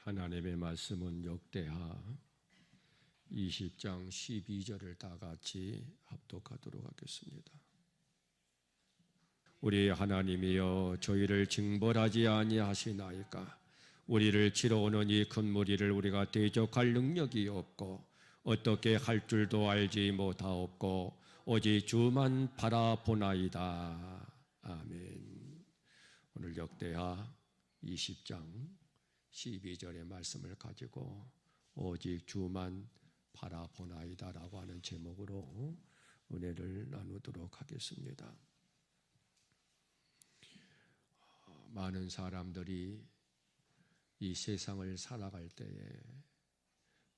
하나님의 말씀은 역대하 20장 12절을 다 같이 합독하도록 하겠습니다. 우리 하나님이여, 저희를 징벌하지 아니하시나이까? 우리를 치러 오는 이 큰 무리를 우리가 대적할 능력이 없고 어떻게 할 줄도 알지 못하옵고 오직 주만 바라보나이다. 아멘. 오늘 역대하 20장 12절의 말씀을 가지고 오직 주만 바라보나이다 라고 하는 제목으로 은혜를 나누도록 하겠습니다. 많은 사람들이 이 세상을 살아갈 때에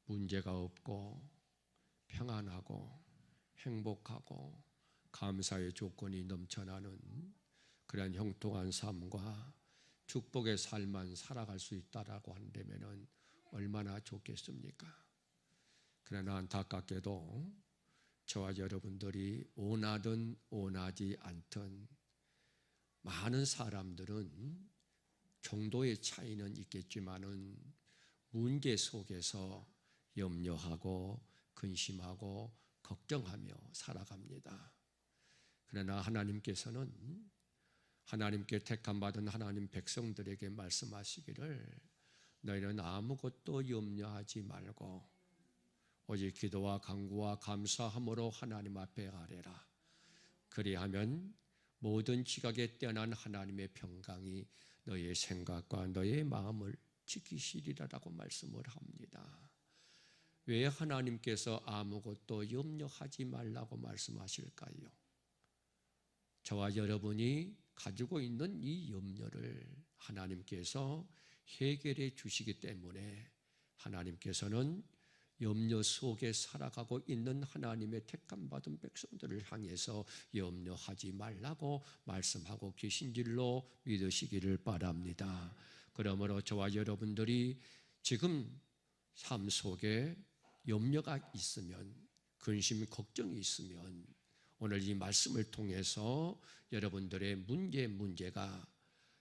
문제가 없고 평안하고 행복하고 감사의 조건이 넘쳐나는 그런 형통한 삶과 축복의 삶만 살아갈 수 있다라고 한다면 얼마나 좋겠습니까? 그러나 안타깝게도 저와 여러분들이 원하든 원하지 않든 많은 사람들은 정도의 차이는 있겠지만은 문제 속에서 염려하고 근심하고 걱정하며 살아갑니다. 그러나 하나님께서는 하나님께 택함받은 하나님 백성들에게 말씀하시기를 너희는 아무것도 염려하지 말고 오직 기도와 간구와 감사함으로 하나님 앞에 아뢰라. 그리하면 모든 지각에 뛰어난 하나님의 평강이 너희의 생각과 너희의 마음을 지키시리라라고 말씀을 합니다. 왜 하나님께서 아무것도 염려하지 말라고 말씀하실까요? 저와 여러분이 가지고 있는 이 염려를 하나님께서 해결해 주시기 때문에 하나님께서는 염려 속에 살아가고 있는 하나님의 택함받은 백성들을 향해서 염려하지 말라고 말씀하고 계신 줄로 믿으시기를 바랍니다. 그러므로 저와 여러분들이 지금 삶 속에 염려가 있으면, 근심, 걱정이 있으면 오늘 이 말씀을 통해서 여러분들의 문제가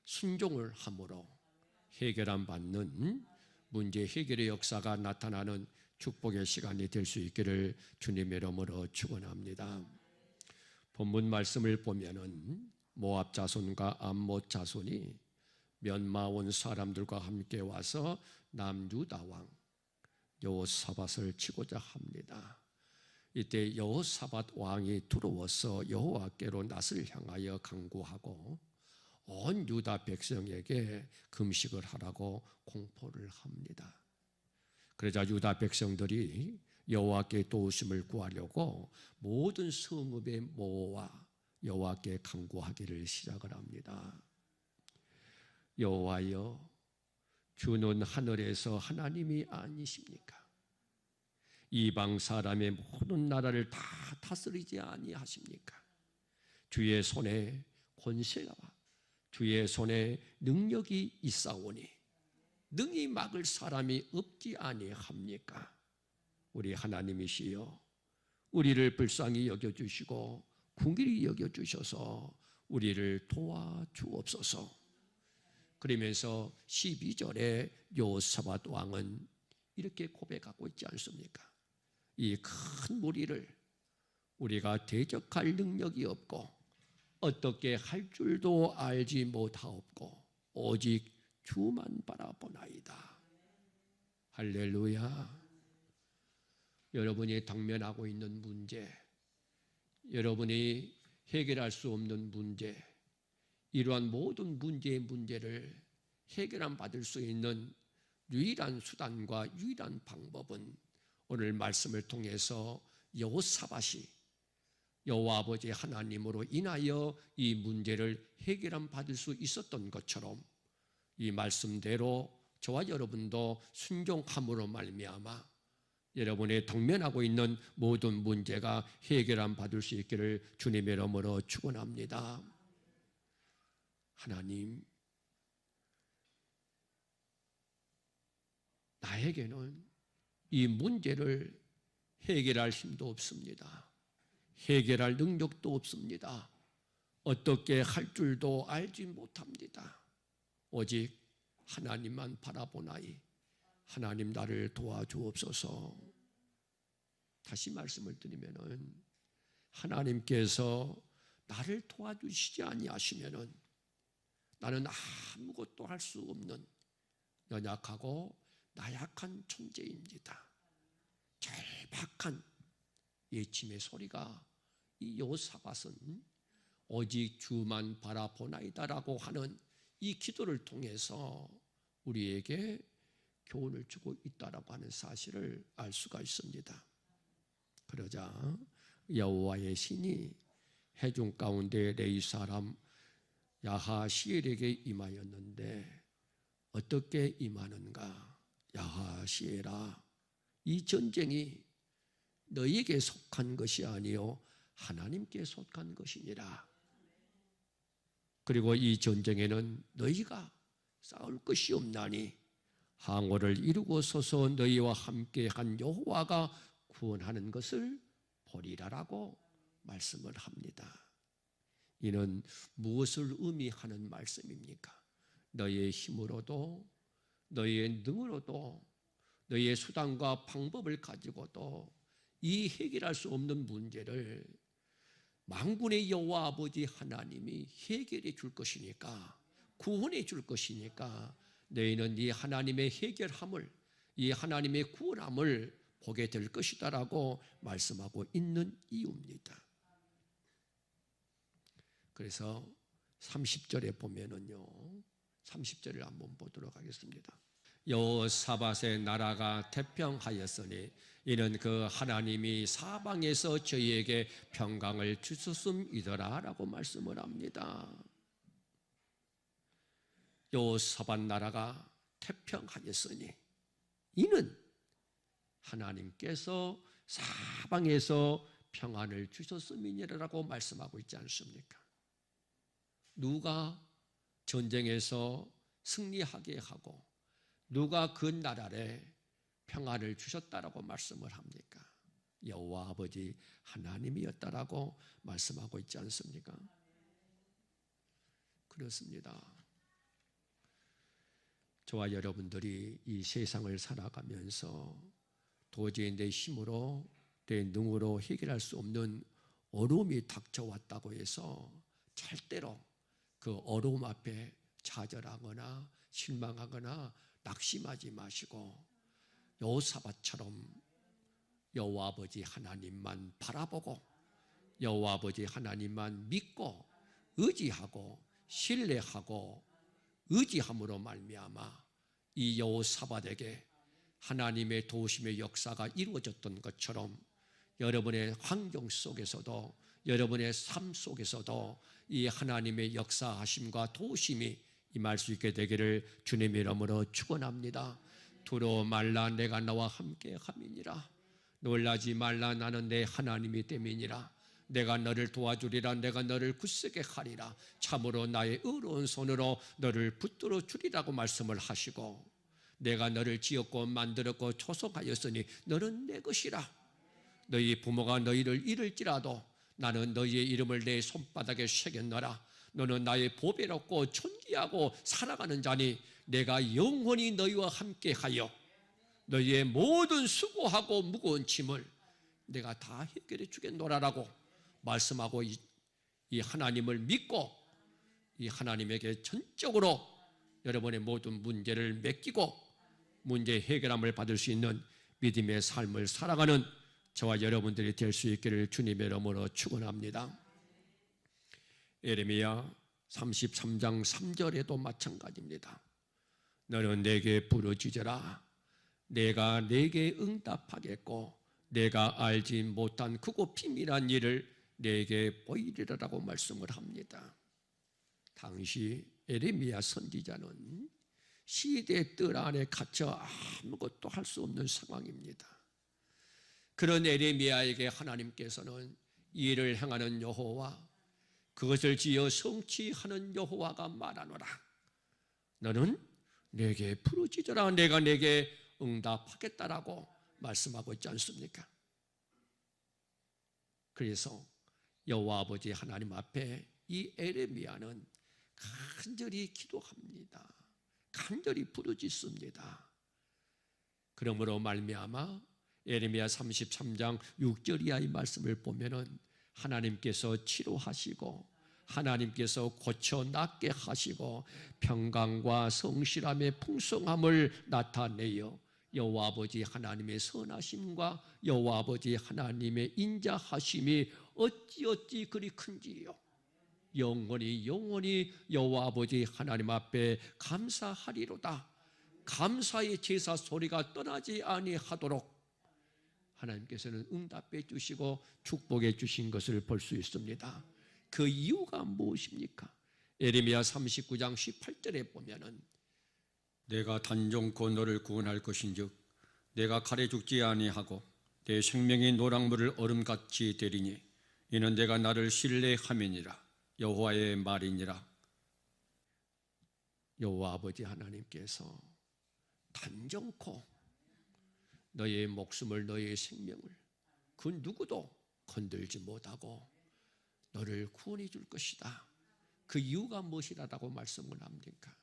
순종을 함으로 해결함 받는 문제 해결의 역사가 나타나는 축복의 시간이 될 수 있기를 주님의 이름으로 축원합니다. 본문 말씀을 보면은 모압 자손과 암몬 자손이 면마 온 사람들과 함께 와서 남유다 왕 여호사밧을 치고자 합니다. 이때 여호사밧 왕이 두려워서 여호와께로 낯을 향하여 간구하고 온 유다 백성에게 금식을 하라고 공포를 합니다. 그러자 유다 백성들이 여호와께 도우심을 구하려고 모든 성읍에 모아 여호와께 간구하기를 시작을 합니다. 여호와여, 주는 하늘에서 하나님이 아니십니까? 이방 사람의 모든 나라를 다 다스리지 아니하십니까? 주의 손에 권세가 주의 손에 능력이 있사오니 능히 막을 사람이 없지 아니합니까? 우리 하나님이시여, 우리를 불쌍히 여겨주시고 긍휼히 여겨주셔서 우리를 도와주옵소서. 그러면서 12절에 여호사밧 왕은 이렇게 고백하고 있지 않습니까? 이 큰 무리를 우리가 대적할 능력이 없고 어떻게 할 줄도 알지 못하옵고 오직 주만 바라보나이다. 할렐루야. 여러분이 당면하고 있는 문제, 여러분이 해결할 수 없는 문제, 이러한 모든 문제를 해결함 받을 수 있는 유일한 수단과 유일한 방법은 오늘 말씀을 통해서 여호사밧이 여호와 아버지 하나님으로 인하여 이 문제를 해결함 받을 수 있었던 것처럼 이 말씀대로 저와 여러분도 순종함으로 말미암아 여러분의 당면하고 있는 모든 문제가 해결함 받을 수 있기를 주님의 이름으로 축원합니다. 하나님, 나에게는 이 문제를 해결할 힘도 없습니다. 해결할 능력도 없습니다. 어떻게 할 줄도 알지 못합니다. 오직 하나님만 바라보나이. 하나님 나를 도와주옵소서. 다시 말씀을 드리면은 하나님께서 나를 도와주시지 아니하시면은 나는 아무것도 할 수 없는 연약하고 나약한 존재입니다. 절박한 예침의 소리가 이 여호사밧은 오직 주만 바라보나이다라고 하는 이 기도를 통해서 우리에게 교훈을 주고 있다라고 하는 사실을 알 수가 있습니다. 그러자 여호와의 신이 회중 가운데 레위 사람 야하시엘에게 임하였는데 어떻게 임하는가? 야하시엘아, 이 전쟁이 너희에게 속한 것이 아니요 하나님께 속한 것이니라. 그리고 이 전쟁에는 너희가 싸울 것이 없나니 항오를 이루고서서 너희와 함께한 여호와가 구원하는 것을 보리라라고 말씀을 합니다. 이는 무엇을 의미하는 말씀입니까? 너희의 힘으로도 너희의 능으로도 너희의 수단과 방법을 가지고도 이 해결할 수 없는 문제를 만군의 여호와 아버지 하나님이 해결해 줄 것이니까, 구원해 줄 것이니까 너희는 이 하나님의 해결함을, 이 하나님의 구원함을 보게 될 것이다라고 말씀하고 있는 이유입니다. 그래서 30절에 보면은요, 30절을 한번 보도록 하겠습니다. 여호사밧의 나라가 태평하였으니 이는 그 하나님이 사방에서 저희에게 평강을 주셨음이더라 라고 말씀을 합니다. 여호사밧 나라가 태평하였으니 이는 하나님께서 사방에서 평안을 주셨음이니라고 말씀하고 있지 않습니까? 누가 전쟁에서 승리하게 하고 누가 그 나라에 평안을 주셨다라고 말씀을 합니까? 여호와 아버지 하나님이었다라고 말씀하고 있지 않습니까? 그렇습니다. 저와 여러분들이 이 세상을 살아가면서 도저히 내 힘으로 내 능으로 해결할 수 없는 어려움이 닥쳐왔다고 해서 절대로 그 어려움 앞에 좌절하거나 실망하거나 낙심하지 마시고 여호사밧처럼 여호와 아버지 하나님만 바라보고 여호와 아버지 하나님만 믿고 의지하고 신뢰하고 의지함으로 말미암아 이 여호사밧에게 하나님의 도우심의 역사가 이루어졌던 것처럼 여러분의 환경 속에서도 여러분의 삶 속에서도 이 하나님의 역사하심과 도우심이 임할 수 있게 되기를 주님의 이름으로 축원합니다. 두려워 말라, 내가 너와 함께 함이니라. 놀라지 말라, 나는 내 하나님이 됨이니라. 내가 너를 도와주리라. 내가 너를 굳세게 하리라. 참으로 나의 의로운 손으로 너를 붙들어 주리라고 말씀을 하시고, 내가 너를 지었고 만들었고 초속하였으니 너는 내 것이라. 너희 부모가 너희를 잃을지라도 나는 너희의 이름을 내 손바닥에 새겼노라. 너는 나의 보배롭고 존귀하고 살아가는 자니 내가 영원히 너희와 함께하여 너희의 모든 수고하고 무거운 짐을 내가 다 해결해 주겠노라라고 말씀하고 이 하나님을 믿고 이 하나님에게 전적으로 여러분의 모든 문제를 맡기고 문제 해결함을 받을 수 있는 믿음의 삶을 살아가는 저와 여러분들이 될 수 있기를 주님의 이름으로 축원합니다. 예레미야 33장 3절에도 마찬가지입니다. 너는 내게 부르짖으라. 내가 내게 응답하겠고 내가 알지 못한 크고 비밀한 일을 내게 보이리라고 말씀을 합니다. 당시 예레미야 선지자는 시대의 뜰 안에 갇혀 아무것도 할 수 없는 상황입니다. 그런 예레미야에게 하나님께서는 이 일을 행하는 여호와, 그것을 지어 성취하는 여호와가 말하노라. 너는 내게 부르짖으라. 내가 내게 응답하겠다라고 말씀하고 있지 않습니까? 그래서 여호와 아버지 하나님 앞에 이 예레미야는 간절히 기도합니다. 간절히 부르짖습니다. 그러므로 말미암아 예레미야 33장 6절 이하의 말씀을 보면은 하나님께서 치료하시고 하나님께서 고쳐 낫게 하시고 평강과 성실함의 풍성함을 나타내어 여호와 아버지 하나님의 선하심과 여호와 아버지 하나님의 인자하심이 어찌 그리 큰지요. 영원히 여호와 아버지 하나님 앞에 감사하리로다. 감사의 제사 소리가 떠나지 아니하도록 하나님께서는 응답해 주시고 축복해 주신 것을 볼 수 있습니다. 그 이유가 무엇입니까? 예레미야 39장 18절에 보면은 내가 단정코 너를 구원할 것인즉 내가 칼에 죽지 아니하고 내 생명이 노랑물을 얼음같이 되리니 이는 내가 나를 신뢰함이니라. 여호와의 말이니라. 여호와 아버지 하나님께서 단정코 너의 목숨을 너의 생명을 그 누구도 건들지 못하고 너를 구원해 줄 것이다. 그 이유가 무엇이라고 말씀을 합니까?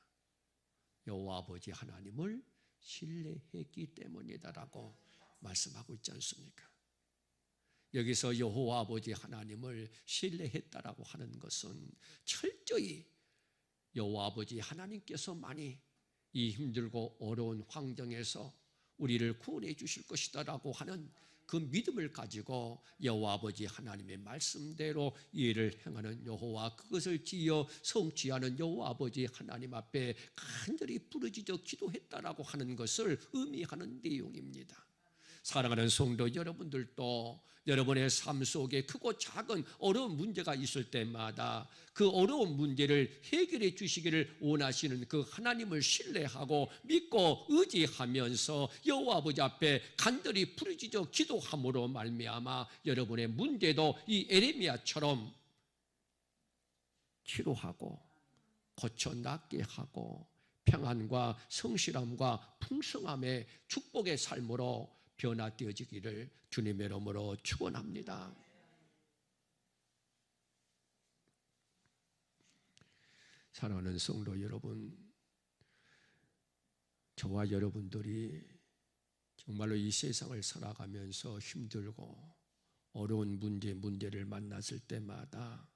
여호와 아버지 하나님을 신뢰했기 때문이다라고 말씀하고 있지 않습니까? 여기서 여호와 아버지 하나님을 신뢰했다라고 하는 것은 철저히 여호와 아버지 하나님께서만이 이 힘들고 어려운 환경에서 우리를 구원해 주실 것이다라고 하는 그 믿음을 가지고 여호와 아버지 하나님의 말씀대로 일을 행하는 여호와, 그것을 지어 성취하는 여호와 아버지 하나님 앞에 간절히 부르짖어 기도했다라고 하는 것을 의미하는 내용입니다. 사랑하는 성도 여러분들도 여러분의 삶 속에 크고 작은 어려운 문제가 있을 때마다 그 어려운 문제를 해결해 주시기를 원하시는 그 하나님을 신뢰하고 믿고 의지하면서 여호와 아버지 앞에 간절히 부르짖어 기도함으로 말미암아 여러분의 문제도 이 에레미야처럼 치료하고 고쳐 낫게 하고 평안과 성실함과 풍성함의 축복의 삶으로 변화되어지기를 주님의 이름으로 축원합니다. 사랑하는 성도 여러분, 저와 여러분들이 정말로 이 세상을 살아가면서 힘들고 어려운 문제를 만났을 때마다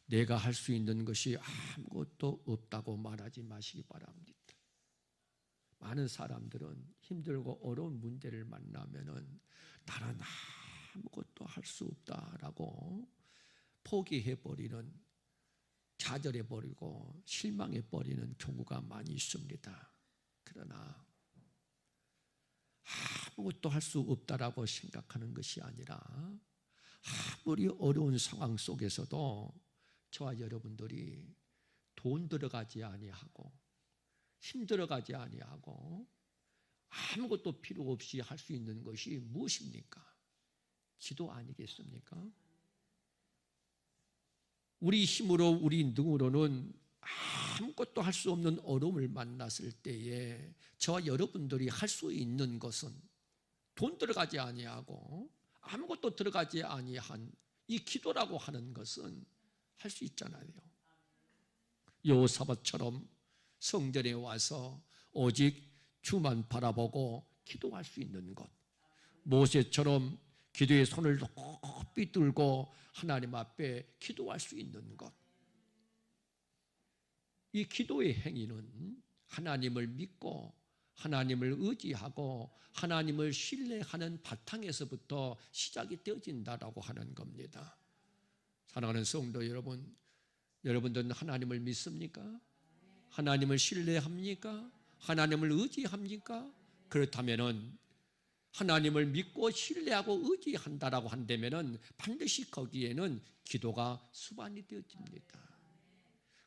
내가 할 수 있는 것이 아무것도 없다고 말하지 마시기 바랍니다. 많은 사람들은 힘들고 어려운 문제를 만나면은 나는 아무것도 할 수 없다라고 포기해버리는, 좌절해버리고 실망해버리는 경우가 많이 있습니다. 그러나 아무것도 할 수 없다라고 생각하는 것이 아니라 아무리 어려운 상황 속에서도 저와 여러분들이 돈 들어가지 아니하고 힘들어가지 아니하고 아무것도 필요 없이 할 수 있는 것이 무엇입니까? 기도 아니겠습니까? 우리 힘으로 우리 능으로는 아무것도 할 수 없는 어려움을 만났을 때에 저와 여러분들이 할 수 있는 것은 돈 들어가지 아니하고 아무것도 들어가지 아니한 이 기도라고 하는 것은 할 수 있잖아요. 여호사밧처럼 성전에 와서 오직 주만 바라보고 기도할 수 있는 것, 모세처럼 기도의 손을 높이 들고 하나님 앞에 기도할 수 있는 것, 이 기도의 행위는 하나님을 믿고 하나님을 의지하고 하나님을 신뢰하는 바탕에서부터 시작이 되어진다라고 하는 겁니다. 사랑하는 성도 여러분, 여러분들은 하나님을 믿습니까? 하나님을 신뢰합니까? 하나님을 의지합니까? 그렇다면은 하나님을 믿고 신뢰하고 의지한다라고 한다면은 반드시 거기에는 기도가 수반이 되어집니다.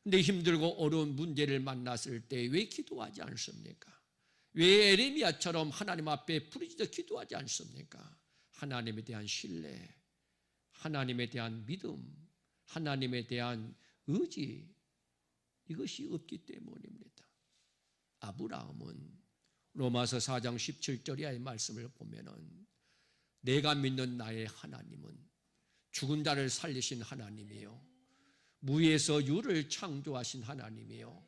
근데 힘들고 어려운 문제를 만났을 때 왜 기도하지 않습니까? 왜 에레미야처럼 하나님 앞에 부르짖어 기도하지 않습니까? 하나님에 대한 신뢰, 하나님에 대한 믿음, 하나님에 대한 의지, 이것이 없기 때문입니다. 아브라함은 로마서 4장 17절의 말씀을 보면은 내가 믿는 나의 하나님은 죽은 자를 살리신 하나님이요 무에서 유를 창조하신 하나님이요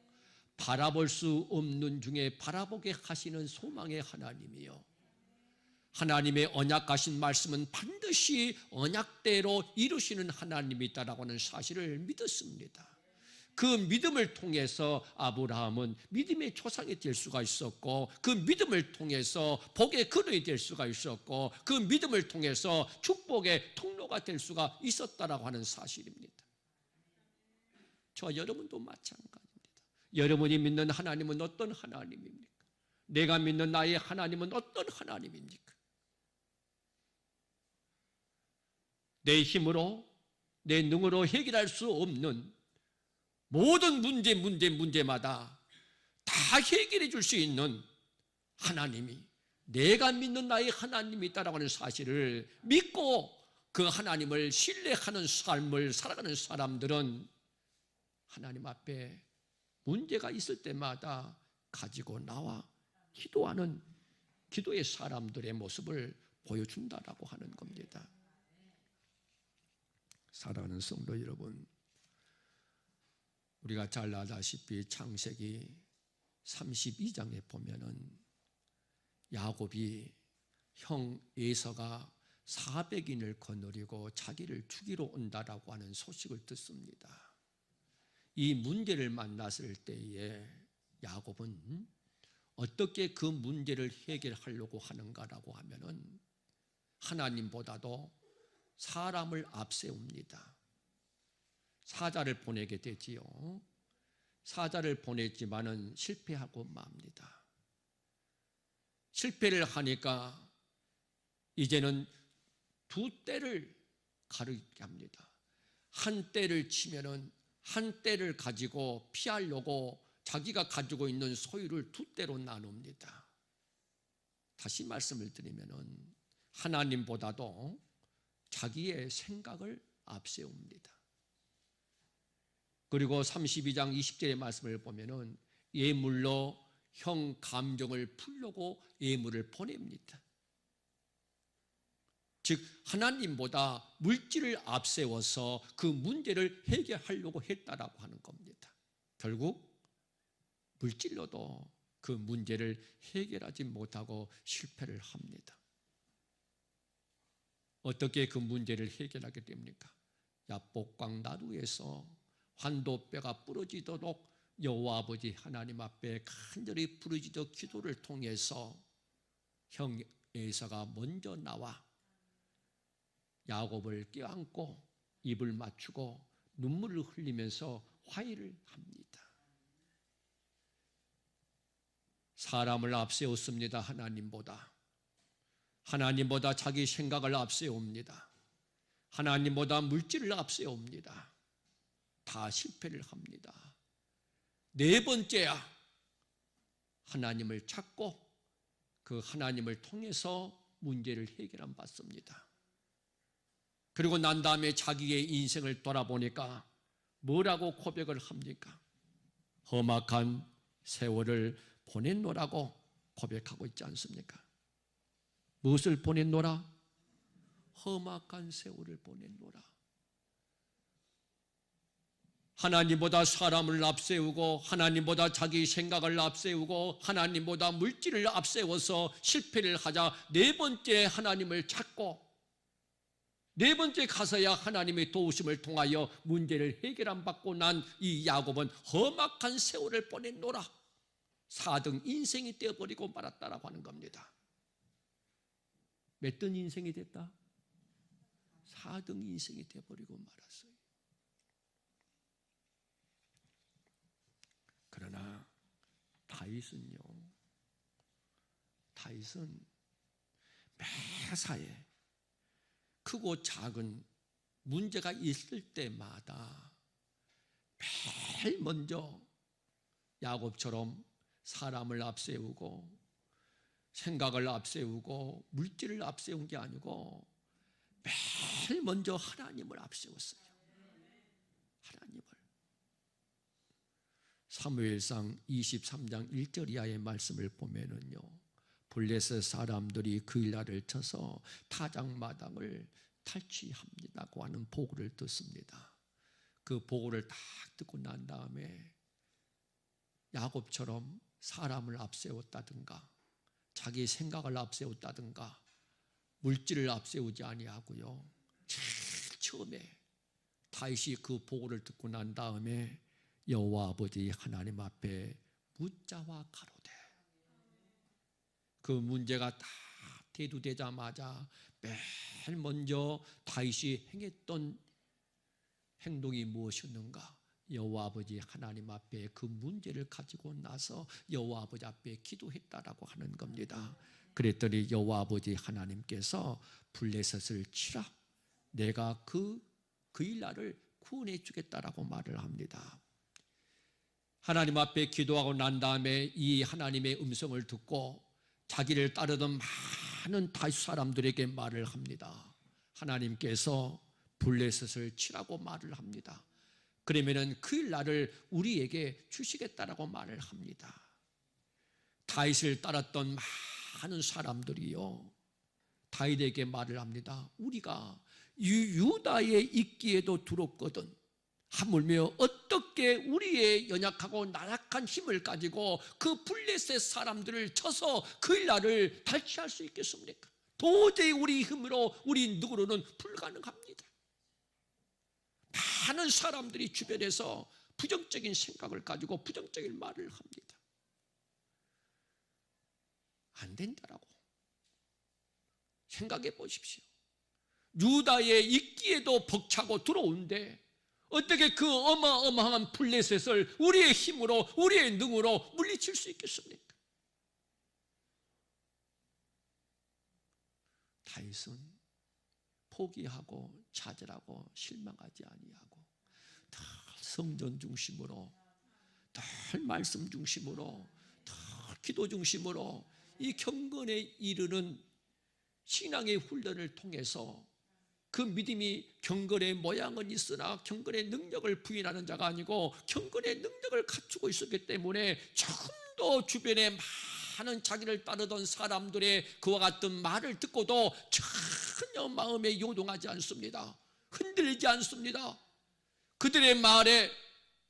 바라볼 수 없는 중에 바라보게 하시는 소망의 하나님이요, 하나님의 언약하신 말씀은 반드시 언약대로 이루시는 하나님이다라고 하는 사실을 믿었습니다. 그 믿음을 통해서 아브라함은 믿음의 조상이 될 수가 있었고, 그 믿음을 통해서 복의 근원이 될 수가 있었고, 그 믿음을 통해서 축복의 통로가 될 수가 있었다라고 하는 사실입니다. 저 여러분도 마찬가지입니다. 여러분이 믿는 하나님은 어떤 하나님입니까? 내가 믿는 나의 하나님은 어떤 하나님입니까? 내 힘으로, 내 능으로 해결할 수 없는 모든 문제마다 다 해결해 줄 수 있는 하나님이, 내가 믿는 나의 하나님이 있다라고 하는 사실을 믿고 그 하나님을 신뢰하는 삶을 살아가는 사람들은 하나님 앞에 문제가 있을 때마다 가지고 나와 기도하는 기도의 사람들의 모습을 보여준다라고 하는 겁니다. 사랑하는 성도 여러분, 우리가 잘 아다시피 창세기 32장에 보면은 야곱이 형 에서가 400인을 거느리고 자기를 죽이러 온다라고 하는 소식을 듣습니다. 이 문제를 만났을 때에 야곱은 어떻게 그 문제를 해결하려고 하는가라고 하면은 하나님보다도 사람을 앞세웁니다. 사자를 보내게 되지요. 사자를 보냈지만은 실패하고 맙니다. 실패를 하니까 이제는 두 떼를 가르게 합니다. 한 떼를 치면은 한 떼를 가지고 피하려고 자기가 가지고 있는 소유를 두 떼로 나눕니다. 다시 말씀을 드리면은 하나님보다도 자기의 생각을 앞세웁니다. 그리고 32장 20절의 말씀을 보면은 예물로 형 감정을 풀려고 예물을 보냅니다. 즉 하나님보다 물질을 앞세워서 그 문제를 해결하려고 했다라고 하는 겁니다. 결국 물질로도 그 문제를 해결하지 못하고 실패를 합니다. 어떻게 그 문제를 해결하게 됩니까? 야복강 나루에서 환도뼈가 부러지도록 여호와 아버지 하나님 앞에 간절히 부르짖어 기도를 통해서 형 에서가 먼저 나와 야곱을 껴안고 입을 맞추고 눈물을 흘리면서 화해를 합니다. 사람을 앞세웠습니다. 하나님보다 자기 생각을 앞세웁니다. 하나님보다 물질을 앞세웁니다. 다 실패를 합니다. 네 번째야 하나님을 찾고 그 하나님을 통해서 문제를 해결한 받습니다. 그리고 난 다음에 자기의 인생을 돌아보니까 뭐라고 고백을 합니까? 험악한 세월을 보냈노라고 고백하고 있지 않습니까? 무엇을 보냈노라? 험악한 세월을 보냈노라. 하나님보다 사람을 앞세우고 하나님보다 자기 생각을 앞세우고 하나님보다 물질을 앞세워서 실패를 하자 네 번째 하나님을 찾고 네 번째 가서야 하나님의 도우심을 통하여 문제를 해결안 받고 난 이 야곱은 험악한 세월을 보냈노라. 4등 인생이 되어버리고 말았다라고 하는 겁니다. 몇 등 인생이 됐다? 4등 인생이 되어버리고 말았어요. 그러나 다윗은 매사에 크고 작은 문제가 있을 때마다 매일 먼저 야곱처럼 사람을 앞세우고 생각을 앞세우고 물질을 앞세운 게 아니고 매일 먼저 하나님을 앞세웠어요. 하나님을. 사무엘상 23장 1절 이하의 말씀을 보면은요, 블레셋 사람들이 그 일날을 쳐서 타작마당을 탈취합니다고 하는 보고를 듣습니다. 그 보고를 딱 듣고 난 다음에 야곱처럼 사람을 앞세웠다든가 자기 생각을 앞세웠다든가 물질을 앞세우지 아니하고요, 제일 처음에 다윗이 그 보고를 듣고 난 다음에 여호와 아버지 하나님 앞에 묻자와 가로되, 그 문제가 다 대두되자마자 맨 먼저 다윗이 행했던 행동이 무엇이었는가? 여호와 아버지 하나님 앞에 그 문제를 가지고 나서 여호와 아버지 앞에 기도했다라고 하는 겁니다. 그랬더니 여호와 아버지 하나님께서 블레셋을 치라, 내가 그 일날을 구원해 주겠다라고 말을 합니다. 하나님 앞에 기도하고 난 다음에 이 하나님의 음성을 듣고 자기를 따르던 많은 다윗 사람들에게 말을 합니다. 하나님께서 블레셋을 치라고 말을 합니다. 그러면은 그 일날을 우리에게 주시겠다라고 말을 합니다. 다윗을 따랐던 많은 사람들이요, 다윗에게 말을 합니다. 우리가 유다에 있기에도 두렵거든, 하물며 어떻게 우리의 연약하고 나약한 힘을 가지고 그 블레셋 사람들을 쳐서 그 일날을 탈취할 수 있겠습니까? 도저히 우리 힘으로, 우리 누구로는 불가능합니다. 많은 사람들이 주변에서 부정적인 생각을 가지고 부정적인 말을 합니다. 안 된다라고 생각해 보십시오. 유다에 있기에도 벅차고 들어오는데 어떻게 그 어마어마한 블레셋을 우리의 힘으로, 우리의 능으로 물리칠 수 있겠습니까? 다윗은 포기하고 좌절하고 실망하지 아니하고 늘 성전 중심으로, 늘 말씀 중심으로, 늘 기도 중심으로 이 경건에 이르는 신앙의 훈련을 통해서 그 믿음이 경건의 모양은 있으나 경건의 능력을 부인하는 자가 아니고 경건의 능력을 갖추고 있었기 때문에 조금도 주변에 많은 자기를 따르던 사람들의 그와 같은 말을 듣고도 전혀 마음에 요동하지 않습니다. 흔들리지 않습니다. 그들의 말에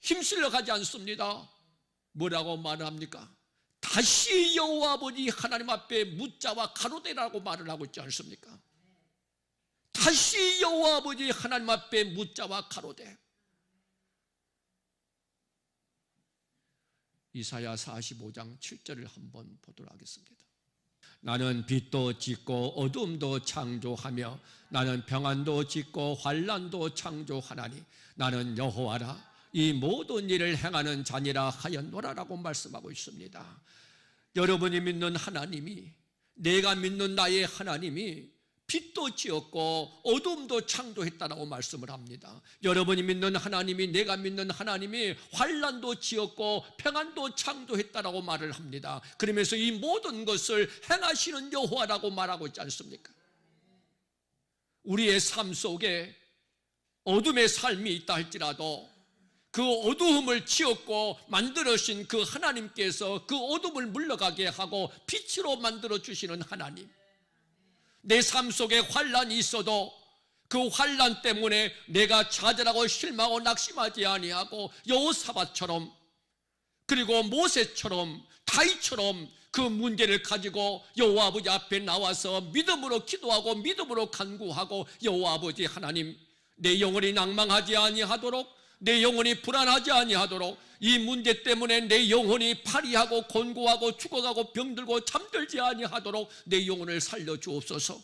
힘쓸려 가지 않습니다. 뭐라고 말합니까? 다시 여호와 아버지 하나님 앞에 묻자와 가로되라고 말을 하고 있지 않습니까? 다시 여호와 아버지 하나님 앞에 묻자와 가로되. 이사야 45장 7절을 한번 보도록 하겠습니다. 나는 빛도 짓고 어둠도 창조하며 나는 평안도 짓고 환난도 창조하나니 나는 여호와라, 이 모든 일을 행하는 자니라 하였노라라고 말씀하고 있습니다. 여러분이 믿는 하나님이, 내가 믿는 나의 하나님이 빛도 지었고 어둠도 창조했다라고 말씀을 합니다. 여러분이 믿는 하나님이, 내가 믿는 하나님이 환난도 지었고 평안도 창조했다라고 말을 합니다. 그러면서 이 모든 것을 행하시는 여호와라고 말하고 있지 않습니까? 우리의 삶 속에 어둠의 삶이 있다 할지라도 그 어두움을 지었고 만들어신 그 하나님께서 그 어둠을 물러가게 하고 빛으로 만들어 주시는 하나님, 내 삶 속에 환난이 있어도 그 환난 때문에 내가 좌절하고 실망하고 낙심하지 아니하고 여호사밧처럼, 그리고 모세처럼, 다윗처럼 그 문제를 가지고 여호와 아버지 앞에 나와서 믿음으로 기도하고 믿음으로 간구하고, 여호와 아버지 하나님, 내 영혼이 낭망하지 아니하도록, 내 영혼이 불안하지 아니하도록, 이 문제 때문에 내 영혼이 파리하고 곤고하고 죽어가고 병들고 잠들지 아니하도록 내 영혼을 살려주옵소서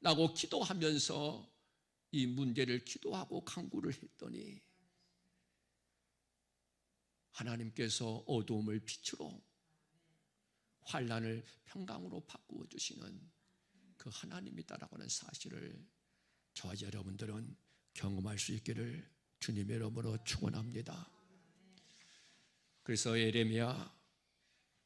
라고 기도하면서 이 문제를 기도하고 간구를 했더니 하나님께서 어두움을 빛으로, 환난을 평강으로 바꾸어 주시는 그 하나님이다라고 하는 사실을 저와 여러분들은 경험할 수 있기를 주님의 이름으로 축원합니다. 그래서 예레미야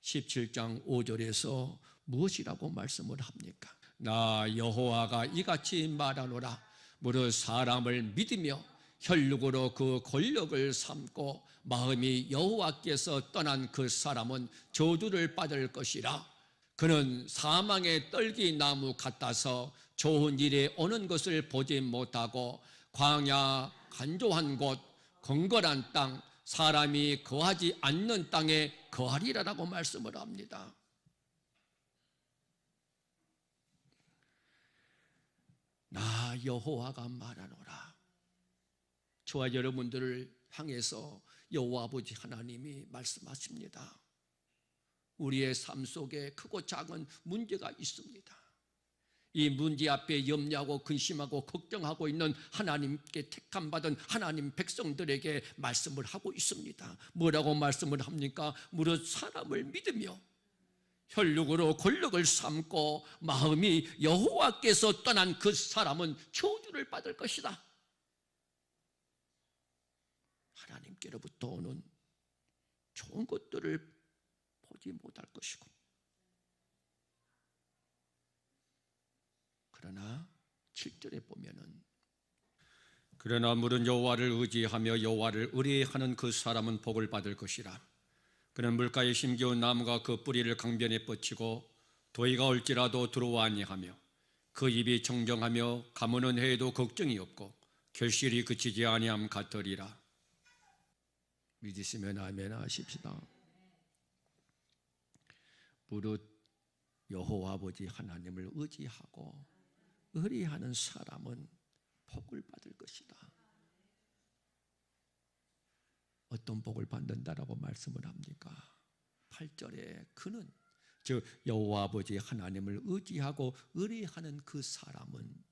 17장 5절에서 무엇이라고 말씀을 합니까? 나 여호와가 이같이 말하노라. 무릇 사람을 믿으며 혈육으로 그 권력을 삼고 마음이 여호와께서 떠난 그 사람은 저주를 받을 것이라. 그는 사망의 떨기나무 같아서 좋은 일에 오는 것을 보지 못하고 광야, 간조한 곳, 건건한 땅, 사람이 거하지 않는 땅에 거하리라라고 말씀을 합니다. 나 여호와가 말하노라. 저와 여러분들을 향해서 여호와 아버지 하나님이 말씀하십니다. 우리의 삶 속에 크고 작은 문제가 있습니다. 이 문제 앞에 염려하고 근심하고 걱정하고 있는 하나님께 택함받은 하나님 백성들에게 말씀을 하고 있습니다. 뭐라고 말씀을 합니까? 무릇 사람을 믿으며 혈육으로 권력을 삼고 마음이 여호와께서 떠난 그 사람은 저주를 받을 것이다. 하나님께로부터 오는 좋은 것들을 보지 못할 것이고, 그러나 7절에 보면은 그러나 물은 여호와를 의지하며 여호와를 의뢰하는 그 사람은 복을 받을 것이라. 그는 물가에 심겨온 나무가 그 뿌리를 강변에 뻗치고 더위가 올지라도 두려워 아니하며 그 입이 청정하며 가무는 해에도 걱정이 없고 결실이 그치지 아니함 같으리라. 믿으시면 아멘 하십시다. 무릇 여호와 아버지 하나님을 의지하고 의뢰하는 사람은 복을 받을 것이다. 어떤 복을 받는다라고 말씀을 합니까? 8절에 그는, 즉 여호와 아버지 하나님을 의지하고 의뢰하는 그 사람은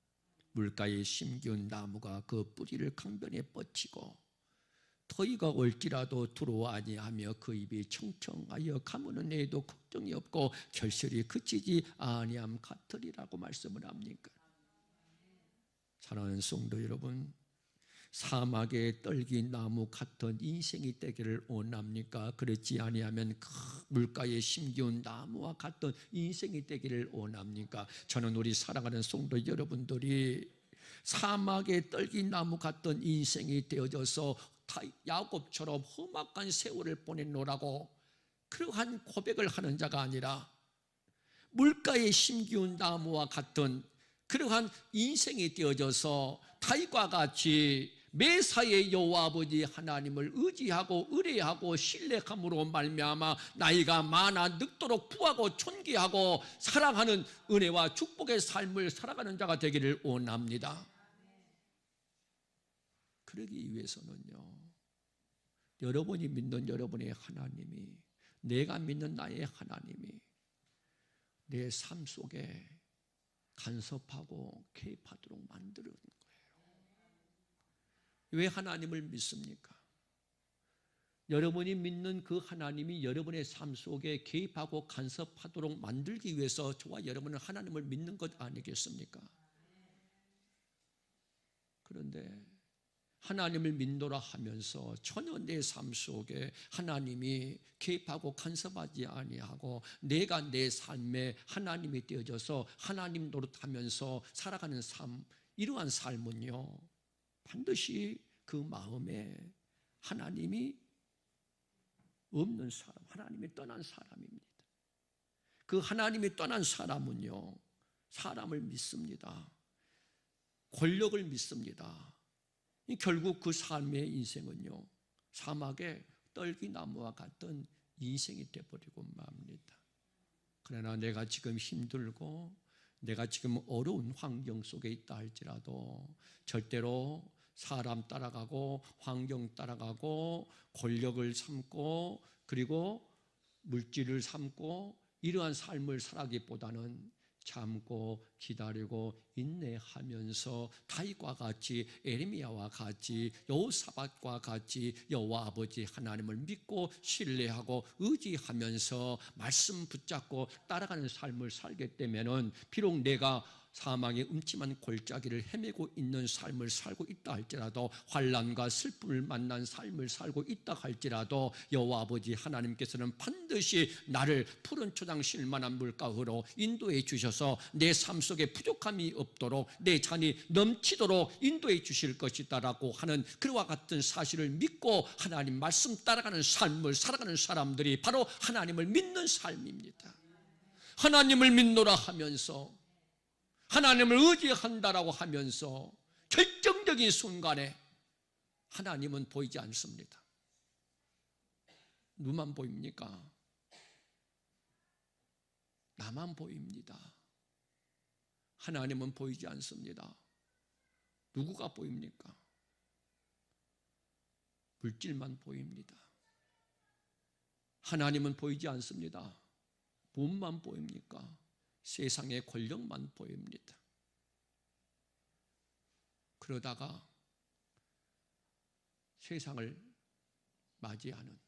물가에 심기운 나무가 그 뿌리를 강변에 뻗치고 더위가 올지라도 두려워 아니하며 그 입이 청청하여 가무는 해에도 걱정이 없고 결실이 그치지 아니함 같으리라고 말씀을 합니까? 사랑하는 성도 여러분, 사막의 떨긴 나무 같은 인생이 되기를 원합니까? 그렇지 아니하면 그 물가에 심기운 나무와 같은 인생이 되기를 원합니까? 저는 우리 사랑하는 성도 여러분들이 사막의 떨긴 나무 같은 인생이 되어져서 야곱처럼 험악한 세월을 보내노라고 그러한 고백을 하는 자가 아니라 물가에 심기운 나무와 같은 그러한 인생이 되어져서 다윗과 같이 매사에 여호와 아버지 하나님을 의지하고 의뢰하고 신뢰함으로 말미암아 나이가 많아 늙도록 구하고 존귀하고 사랑하는 은혜와 축복의 삶을 살아가는 자가 되기를 원합니다. 그러기 위해서는요, 여러분이 믿는 여러분의 하나님이, 내가 믿는 나의 하나님이 내 삶 속에 간섭하고 개입하도록 만드는 거예요. 왜 하나님을 믿습니까? 여러분이 믿는 그 하나님이 여러분의 삶 속에 개입하고 간섭하도록 만들기 위해서 저와 여러분은 하나님을 믿는 것 아니겠습니까? 그런데 하나님을 믿노라 하면서 전혀 내 삶 속에 하나님이 개입하고 간섭하지 아니하고 내가 내 삶에 하나님이 되어져서 하나님 노릇하면서 살아가는 삶, 이러한 삶은요 반드시 그 마음에 하나님이 없는 사람, 하나님이 떠난 사람입니다. 그 하나님이 떠난 사람은요 사람을 믿습니다. 권력을 믿습니다. 결국 그 삶의 인생은요 사막의 떨기나무와 같은 인생이 되어버리고 맙니다. 그러나 내가 지금 힘들고 내가 지금 어려운 환경 속에 있다 할지라도 절대로 사람 따라가고 환경 따라가고 권력을 삼고 그리고 물질을 삼고 이러한 삶을 살아가기보다는 참고 기다리고 인내하면서 다윗과 같이 에레미야와 같이 여호사밧과 같이 여호와 아버지 하나님을 믿고 신뢰하고 의지하면서 말씀 붙잡고 따라가는 삶을 살게 되면은 비록 내가 사망의 음침한 골짜기를 헤매고 있는 삶을 살고 있다 할지라도 환난과 슬픔을 만난 삶을 살고 있다 할지라도 여호와 아버지 하나님께서는 반드시 나를 푸른 초장 실만한 물가로 인도해 주셔서 내 삶 속에 부족함이 없도록 내 잔이 넘치도록 인도해 주실 것이다라고 하는 그와 같은 사실을 믿고 하나님 말씀 따라가는 삶을 살아가는 사람들이 바로 하나님을 믿는 삶입니다. 하나님을 믿노라 하면서 하나님을 의지한다라고 하면서 결정적인 순간에 하나님은 보이지 않습니다. 누만 보입니까? 나만 보입니다. 하나님은 보이지 않습니다. 누구가 보입니까? 물질만 보입니다. 하나님은 보이지 않습니다. 몸만 보입니까? 세상의 권력만 보입니다. 그러다가 세상을 맞이하는,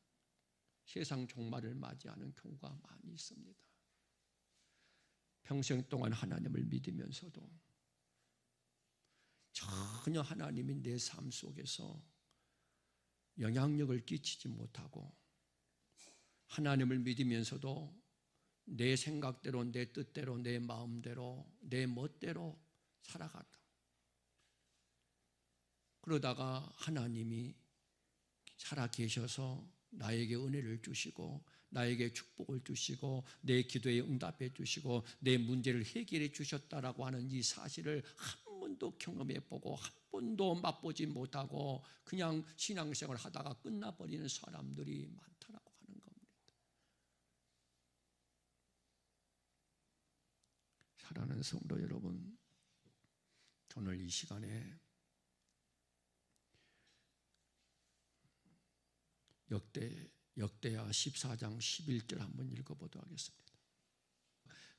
세상 종말을 맞이하는 경우가 많이 있습니다. 평생 동안 하나님을 믿으면서도 전혀 하나님이 내 삶 속에서 영향력을 끼치지 못하고, 하나님을 믿으면서도 내 생각대로, 내 뜻대로, 내 마음대로, 내 멋대로 살아갔다. 그러다가 하나님이 살아 계셔서 나에게 은혜를 주시고, 나에게 축복을 주시고, 내 기도에 응답해 주시고, 내 문제를 해결해 주셨다라고 하는 이 사실을 한 번도 경험해 보고 한 번도 맛보지 못하고 그냥 신앙생활을 하다가 끝나버리는 사람들이 많다라고 하는 겁니다. 사랑하는 성도 여러분, 오늘 이 시간에 역대하 14장 11절 한번 읽어보도록 하겠습니다.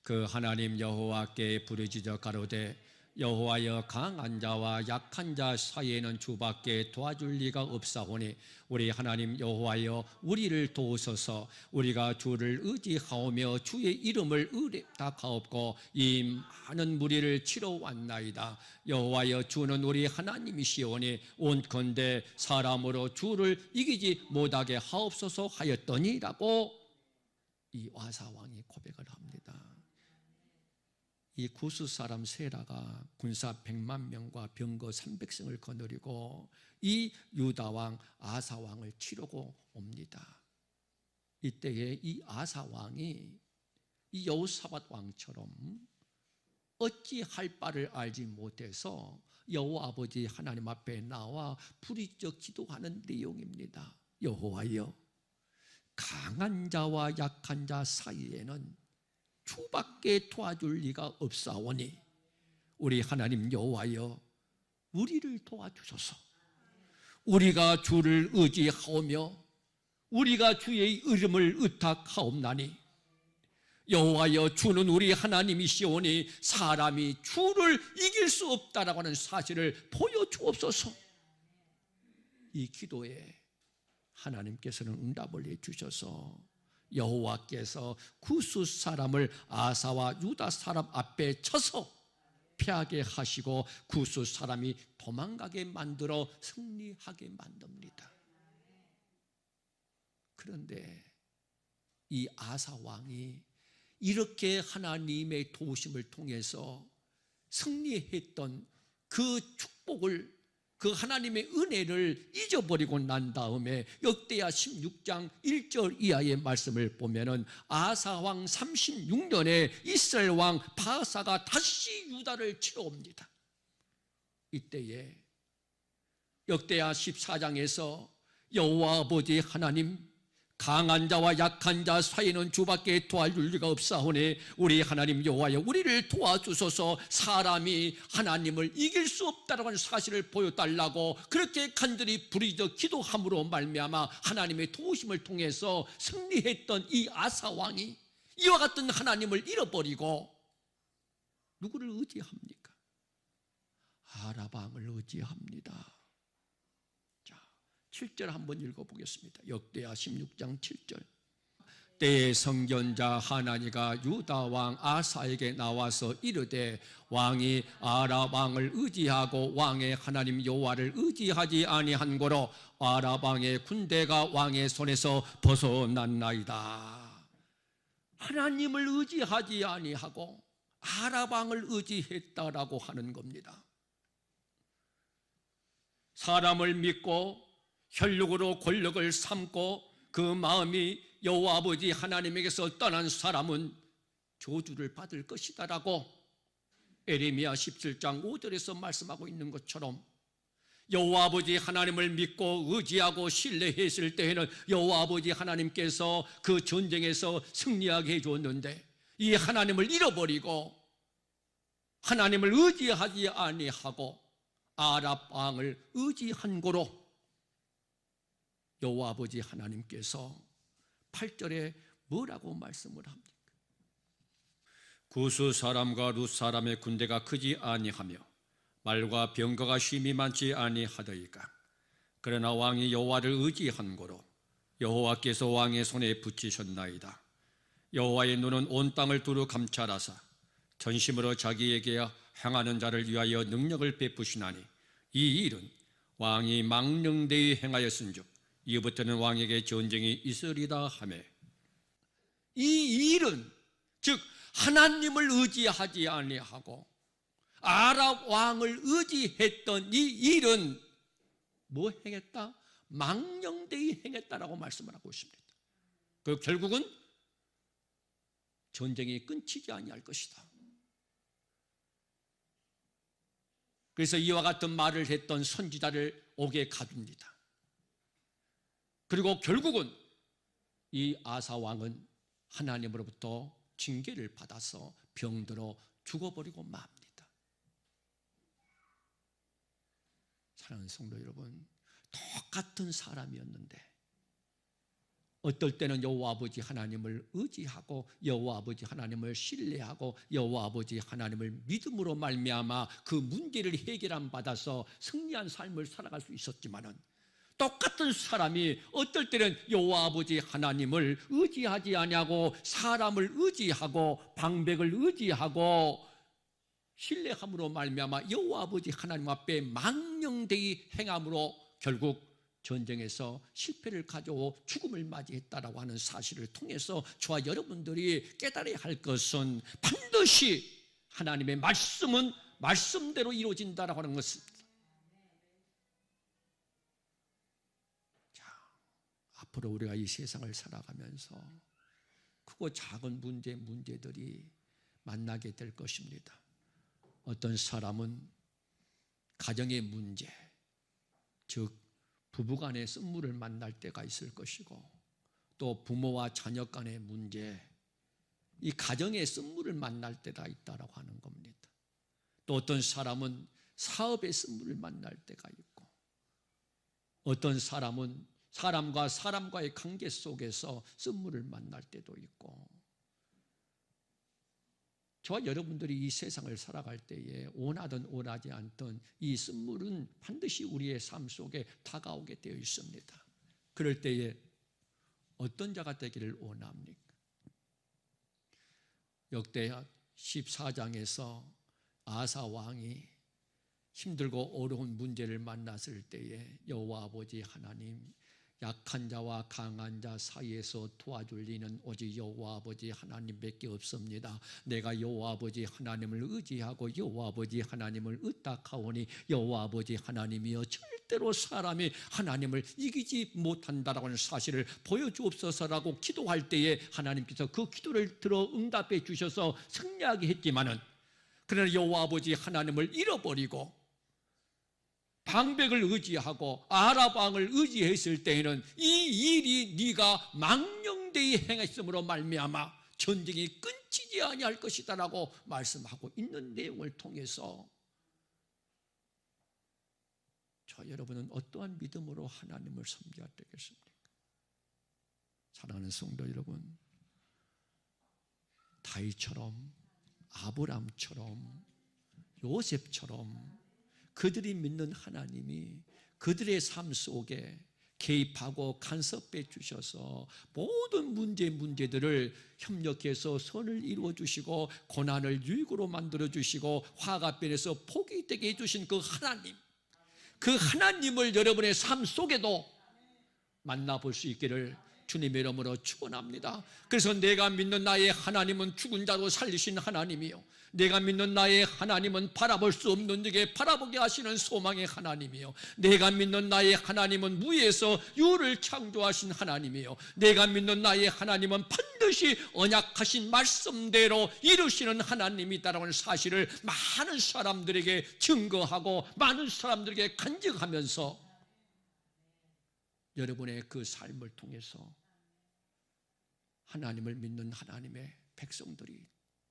그 하나님 여호와께 부르짖어 가로되 여호와여, 강한 자와 약한 자 사이에는 주밖에 도와줄 리가 없사오니 우리 하나님 여호와여, 우리를 도우소서. 우리가 주를 의지하오며 주의 이름을 의뢰하옵고 이 많은 무리를 치러 왔나이다. 여호와여, 주는 우리 하나님이시오니 온컨대 사람으로 주를 이기지 못하게 하옵소서 하였더니라고 이 아사 왕이 고백을 합니다. 이 구스 사람 세라가 군사 100만 명과 병거 300승을 거느리고 이 유다 왕 아사 왕을 치르고 옵니다. 이때에 이 아사 왕이 이 여호사밧 왕처럼 어찌할 바를 알지 못해서 여호와 아버지 하나님 앞에 나와 부르짖어 기도하는 내용입니다. 여호와여, 강한 자와 약한 자 사이에는 주밖에 도와줄 리가 없사오니 우리 하나님 여호와여, 우리를 도와주소서. 우리가 주를 의지하오며 우리가 주의 이름을 의탁하옵나니 여호와여, 주는 우리 하나님이시오니 사람이 주를 이길 수 없다라고 하는 사실을 보여주옵소서. 이 기도에 하나님께서는 응답을 해주셔서 여호와께서 구스 사람을 아사와 유다 사람 앞에 쳐서 패하게 하시고 구스 사람이 도망가게 만들어 승리하게 만듭니다. 그런데 이 아사 왕이 이렇게 하나님의 도우심을 통해서 승리했던 그 축복을, 그 하나님의 은혜를 잊어버리고 난 다음에 역대하 16장 1절 이하의 말씀을 보면은 아사 왕 36년에 이스라엘 왕 바사가 다시 유다를 치러 옵니다. 이때에 역대하 14장에서 여호와 아버지 하나님, 강한 자와 약한 자 사이는 주밖에 도와줄 리가 없사오니 우리 하나님 여호와여, 우리를 도와주소서. 사람이 하나님을 이길 수 없다라고 하는 사실을 보여달라고 그렇게 간절히 부르짖어 기도함으로 말미암아 하나님의 도우심을 통해서 승리했던 이 아사 왕이 이와 같은 하나님을 잃어버리고 누구를 의지합니까? 아랍 왕을 의지합니다. 7절 한번 읽어보겠습니다. 역대하 16장 7절. 때에 선견자 하나니가 유다 왕 아사에게 나와서 이르되 왕이 아랍 왕을 의지하고 왕의 하나님 여호와를 의지하지 아니한 고로 아랍 왕의 군대가 왕의 손에서 벗어났나이다. 하나님을 의지하지 아니하고 아랍 왕을 의지했다라고 하는 겁니다. 사람을 믿고 혈육으로 권력을 삼고 그 마음이 여호와 아버지 하나님에게서 떠난 사람은 저주를 받을 것이다라고 에레미야 17장 5절에서 말씀하고 있는 것처럼 여호와 아버지 하나님을 믿고 의지하고 신뢰했을 때에는 여호와 아버지 하나님께서 그 전쟁에서 승리하게 해주었는데, 이 하나님을 잃어버리고 하나님을 의지하지 아니하고 아랍 왕을 의지한 고로 여호와 아버지 하나님께서 8절에 뭐라고 말씀을 합니까? 구스 사람과 룻 사람의 군대가 크지 아니하며 말과 병거가 심히 많지 아니하더이까. 그러나 왕이 여호와를 의지한 고로 여호와께서 왕의 손에 붙이셨나이다. 여호와의 눈은 온 땅을 두루 감찰하사 전심으로 자기에게 행하는 자를 위하여 능력을 베푸시나니 이 일은 왕이 망령되이 행하였은즉 이후부터는 왕에게 전쟁이 있으리다 하매, 이 일은 즉 하나님을 의지하지 아니하고 아랍 왕을 의지했던 이 일은 뭐 행했다? 망령되이 행했다라고 말씀을 하고 있습니다. 그 결국은 전쟁이 끊이지 아니할 것이다. 그래서 이와 같은 말을 했던 선지자를 옥에 가둡니다. 그리고 결국은 이 아사 왕은 하나님으로부터 징계를 받아서 병들어 죽어버리고 맙니다. 사랑하는 성도 여러분, 똑같은 사람이었는데 어떨 때는 여호와 아버지 하나님을 의지하고 여호와 아버지 하나님을 신뢰하고 여호와 아버지 하나님을 믿음으로 말미암아 그 문제를 해결함 받아서 승리한 삶을 살아갈 수 있었지만은, 똑같은 사람이 어떨 때는 여호와 아버지 하나님을 의지하지 아니하고 사람을 의지하고 방백을 의지하고 신뢰함으로 말미암아 여호와 아버지 하나님 앞에 망령되이 행함으로 결국 전쟁에서 실패를 가져오 죽음을 맞이했다라고 하는 사실을 통해서 저와 여러분들이 깨달아야 할 것은 반드시 하나님의 말씀은 말씀대로 이루어진다라고 하는 것입니다. 자, 앞으로 우리가 이 세상을 살아가면서 크고 작은 문제들이 만나게 될 것입니다. 어떤 사람은 가정의 문제, 즉 부부간의 쓴물을 만날 때가 있을 것이고, 또 부모와 자녀 간의 문제, 이 가정의 쓴물을 만날 때가 있다라고 하는 겁니다. 또 어떤 사람은 사업의 쓴물을 만날 때가 있고, 어떤 사람은 사람과 사람과의 관계 속에서 쓴물을 만날 때도 있고, 저와 여러분들이 이 세상을 살아갈 때에 원하든 원하지 않든 이 쓴물은 반드시 우리의 삶 속에 다가오게 되어 있습니다. 그럴 때에 어떤 자가 되기를 원합니까? 역대하 14장에서 아사 왕이 힘들고 어려운 문제를 만났을 때에 여호와 아버지 하나님, 약한 자와 강한 자 사이에서 도와줄 이는 오직 여호와 아버지 하나님밖에 없습니다. 내가 여호와 아버지 하나님을 의지하고 여호와 아버지 하나님을 의탁하오니 여호와 아버지 하나님이여 절대로 사람이 하나님을 이기지 못한다라고 하는 사실을 보여주옵소서라고 기도할 때에 하나님께서 그 기도를 들어 응답해 주셔서 승리하게 했지만은, 그러나 여호와 아버지 하나님을 잃어버리고 방백을 의지하고 아랍 왕을 의지했을 때에는 이 일이 네가 망령되이 행했으므로 말미암아 전쟁이 끊이지 아니할 것이다라고 말씀하고 있는 내용을 통해서 저 여러분은 어떠한 믿음으로 하나님을 섬겨야 되겠습니까? 사랑하는 성도 여러분, 다윗처럼 아브람처럼 요셉처럼 그들이 믿는 하나님이 그들의 삶 속에 개입하고 간섭해 주셔서 모든 문제들을 협력해서 선을 이루어 주시고 고난을 유익으로 만들어 주시고 화가 변해서 복이 되게 해주신 그 하나님, 그 하나님을 여러분의 삶 속에도 만나볼 수 있기를 주님의 이름으로 축원합니다. 그래서 내가 믿는 나의 하나님은 죽은 자도 살리신 하나님이요, 내가 믿는 나의 하나님은 바라볼 수 없는 이게 바라보게 하시는 소망의 하나님이요, 내가 믿는 나의 하나님은 무에서 유를 창조하신 하나님이요, 내가 믿는 나의 하나님은 반드시 언약하신 말씀대로 이루시는 하나님이다라고 하는 사실을 많은 사람들에게 증거하고 많은 사람들에게 간증하면서 여러분의 그 삶을 통해서 하나님을 믿는 하나님의 백성들이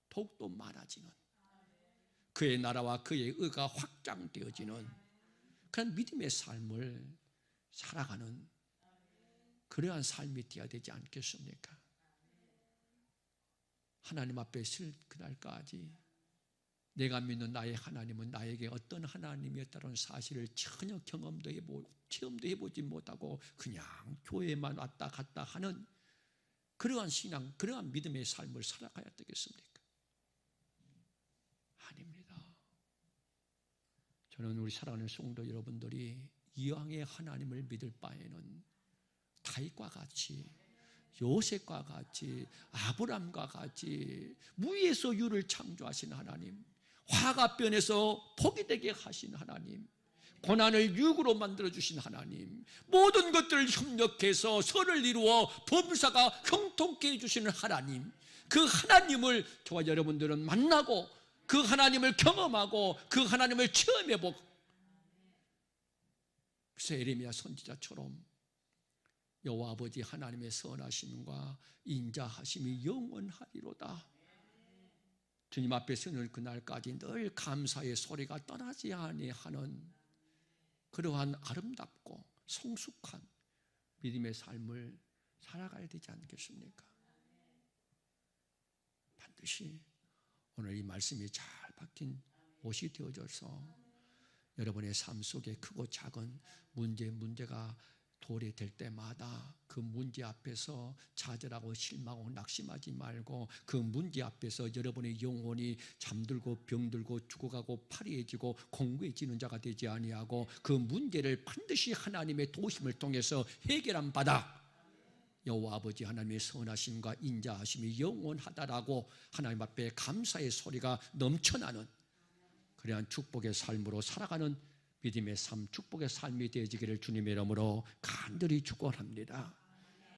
더욱더 많아지는, 그의 나라와 그의 의가 확장되어지는 그런 믿음의 삶을 살아가는 그러한 삶이 되어야 되지 않겠습니까? 하나님 앞에 설 그날까지 내가 믿는 나의 하나님은 나에게 어떤 하나님이었다는 사실을 전혀 경험도 해보고 체험도 해보지 못하고 그냥 교회만 왔다 갔다 하는 그러한 신앙, 그러한 믿음의 삶을 살아가야 되겠습니까? 아닙니다. 저는 우리 사랑하는 성도 여러분들이 이왕의 하나님을 믿을 바에는 다윗과 같이, 요셉과 같이, 아브람과 같이 무에서 유를 창조하신 하나님, 화가 변해서 복이 되게 하신 하나님, 고난을 육으로 만들어주신 하나님, 모든 것들을 협력해서 선을 이루어 범사가 형통케 해주시는 하나님, 그 하나님을 저와 여러분들은 만나고 그 하나님을 경험하고 그 하나님을 체험해보고, 그래서 에레미야 선지자처럼 여호와 아버지 하나님의 선하심과 인자하심이 영원하리로다, 주님 앞에 서는 그날까지 늘 감사의 소리가 떠나지 아니하는 그러한 아름답고 성숙한 믿음의 삶을 살아가야 되지 않겠습니까? 반드시 오늘 이 말씀이 잘 박힌 옷이 되어져서 여러분의 삶 속에 크고 작은 문제가 도래될 때마다 그 문제 앞에서 좌절하고 실망하고 낙심하지 말고 그 문제 앞에서 여러분의 영혼이 잠들고 병들고 죽어가고 파리해지고 공고해지는 자가 되지 아니하고 그 문제를 반드시 하나님의 도우심을 통해서 해결한 바다, 여호와 아버지 하나님의 선하심과 인자하심이 영원하다라고 하나님 앞에 감사의 소리가 넘쳐나는 그러한 축복의 삶으로 살아가는 믿음의 삶, 축복의 삶이 되어지기를 주님의 이름으로 간절히 축원합니다.